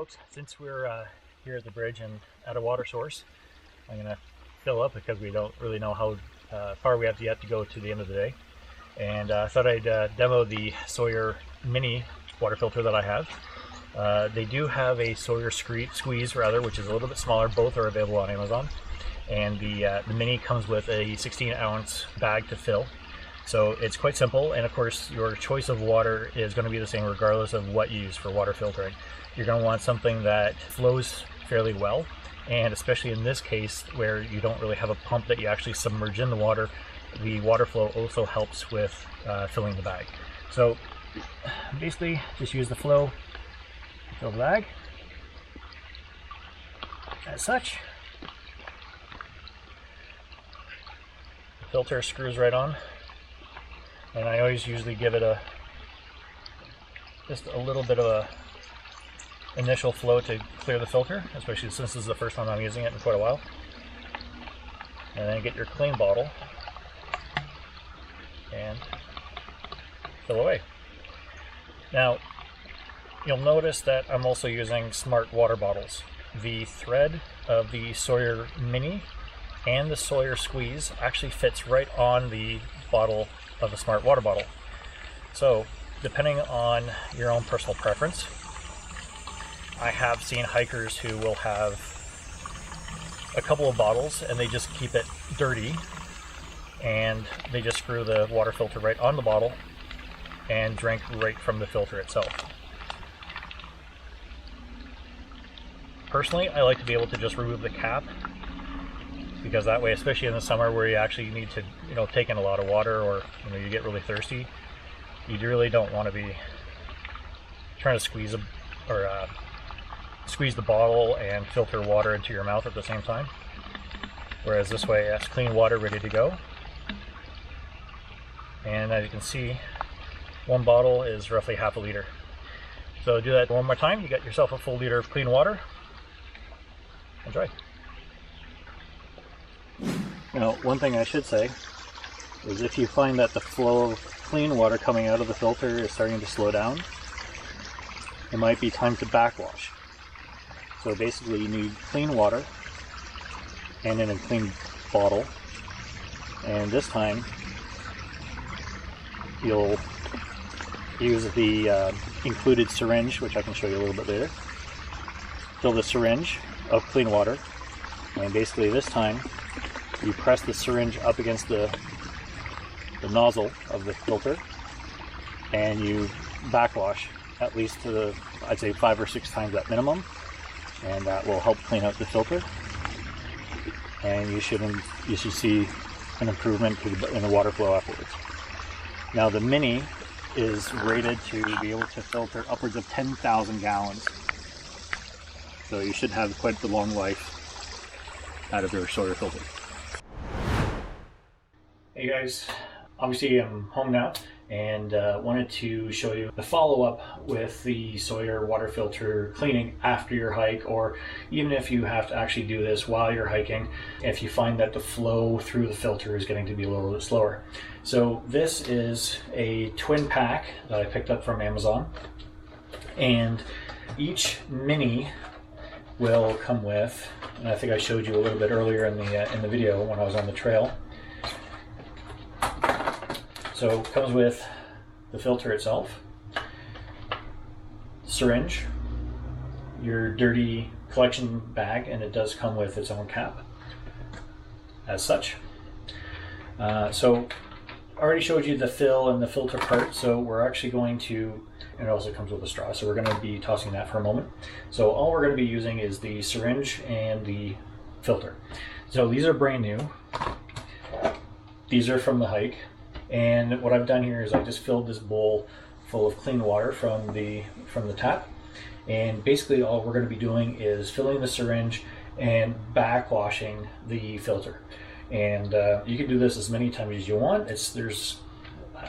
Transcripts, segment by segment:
folks, since we're here at the bridge and at a water source, I'm going to fill up because we don't really know how far we have yet to go to the end of the day. And I thought I'd demo the Sawyer mini water filter that I have. They do have a Sawyer squeeze rather, which is a little bit smaller. Both are available on Amazon. And the mini comes with a 16-ounce bag to fill. So it's quite simple, and of course your choice of water is going to be the same regardless of what you use for water filtering. You're going to want something that flows fairly well, and especially in this case where you don't really have a pump that you actually submerge in the water flow also helps with filling the bag. So basically just use the flow to fill the bag as such. The filter screws right on. And I always usually give it just a little bit of a initial flow to clear the filter, especially since this is the first time I'm using it in quite a while. And then get your clean bottle and fill away. Now, you'll notice that I'm also using smart water bottles. The thread of the Sawyer Mini and the Sawyer Squeeze actually fits right on the bottle of a smart water bottle. So depending on your own personal preference, I have seen hikers who will have a couple of bottles and they just keep it dirty and they just screw the water filter right on the bottle and drink right from the filter itself. Personally, I like to be able to just remove the cap, because that way, especially in the summer where you actually need to, take in a lot of water, or you get really thirsty, you really don't want to be trying to squeeze the bottle and filter water into your mouth at the same time. Whereas this way, that's clean water ready to go. And as you can see, one bottle is roughly half a liter. So do that one more time. You got yourself a full liter of clean water. Enjoy. Now, one thing I should say is if you find that the flow of clean water coming out of the filter is starting to slow down, it might be time to backwash. So basically you need clean water and in a clean bottle, and this time you'll use the included syringe, which I can show you a little bit later. Fill the syringe of clean water, and basically this time you press the syringe up against the nozzle of the filter and you backwash at least to I'd say 5 or 6 times at minimum, and that will help clean out the filter, and you should see an improvement in the water flow afterwards. Now the Mini is rated to be able to filter upwards of 10,000 gallons, so you should have quite the long life out of your Sawyer filter. Hey guys, obviously I'm home now and wanted to show you the follow-up with the Sawyer water filter cleaning after your hike, or even if you have to actually do this while you're hiking, if you find that the flow through the filter is getting to be a little bit slower. So this is a twin pack that I picked up from Amazon, and each mini will come with, and I think I showed you a little bit earlier in the video when I was on the trail. So it comes with the filter itself, syringe, your dirty collection bag, and it does come with its own cap as such. So I already showed you the fill and the filter part, so we're actually going to, and it also comes with a straw, so we're going to be tossing that for a moment. So all we're going to be using is the syringe and the filter. So these are brand new. These are from the hike. And what I've done here is I just filled this bowl full of clean water from the tap, and basically all we're going to be doing is filling the syringe and backwashing the filter. And you can do this as many times as you want. There's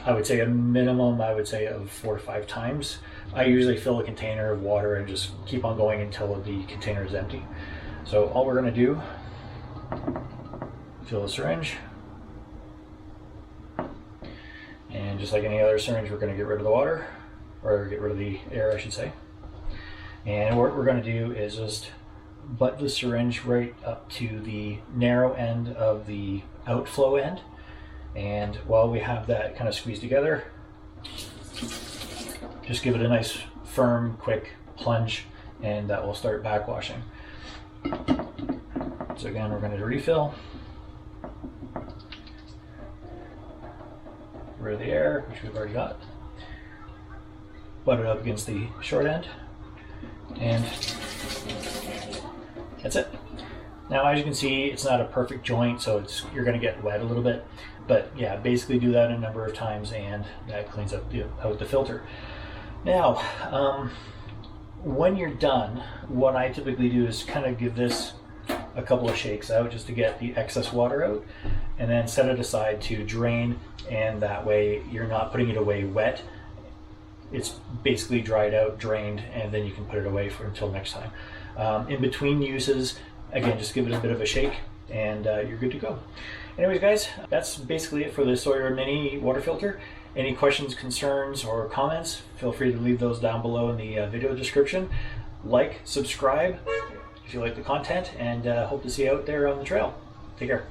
I would say a minimum of 4 to 5 times. I usually fill a container of water and just keep on going until the container is empty. So all we're going to do, fill the syringe. And just like any other syringe, we're going to get rid of the water, or get rid of the air, I should say. And what we're going to do is just butt the syringe right up to the narrow end of the outflow end. And while we have that kind of squeezed together, just give it a nice firm, quick plunge, and that will start backwashing. So again, we're going to refill. Rid of the air, which we've already got. Butt it up against the short end, and that's it. Now, as you can see, it's not a perfect joint, so you're going to get wet a little bit. But yeah, basically do that a number of times, and that cleans up out the filter. Now, when you're done, what I typically do is kind of give this a couple of shakes out just to get the excess water out, and then set it aside to drain, and that way you're not putting it away wet. It's basically dried out, drained, and then you can put it away until next time. In between uses, again, just give it a bit of a shake, and you're good to go. Anyways, guys, that's basically it for the Sawyer Mini water filter. Any questions, concerns, or comments, feel free to leave those down below in the video description. Like, subscribe if you like the content, and hope to see you out there on the trail. Take care.